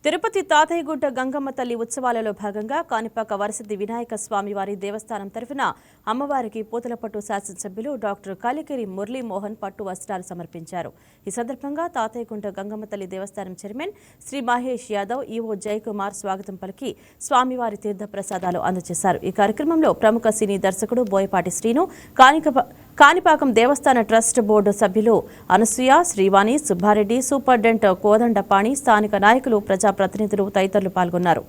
తిరుపతి తాతయ్యగుట్ట గంగమ్మ తల్లి ఉత్సవాలలో భాగంగా కాణిపాక వరసిద్ధి వినాయక స్వామివారి దేవస్థానం తరఫున అమ్మవారికి పూతలపట్టు శాసనసభ్యులు డాక్టర్ కాలికిరి మురళీమోహన్ పట్టు వస్త్రాలు సమర్పించారు. ఈ సందర్భంగా తాతయ్యగుట్ట గంగమ్మ తల్లి దేవస్థానం చైర్మన్ శ్రీ మహేష్ యాదవ్, ఈవో జయకుమార్ స్వాగతం పలికి స్వామివారి తీర్థ ప్రసాదాలు అందజేశారు. ఈ కార్యక్రమంలో ప్రముఖ సినీ దర్శకుడు బోయపాటి శ్రీను, కాణిపాకం దేవస్థాన ట్రస్ట్ బోర్డు సభ్యులు అనసూయ, శ్రీవాణి, సుబ్బారెడ్డి, సూపరింటెండెంట్ కోదండపాణి, స్థానిక నాయకులు, ప్రజాప్రతినిధులు తదితరులు పాల్గొన్నారు.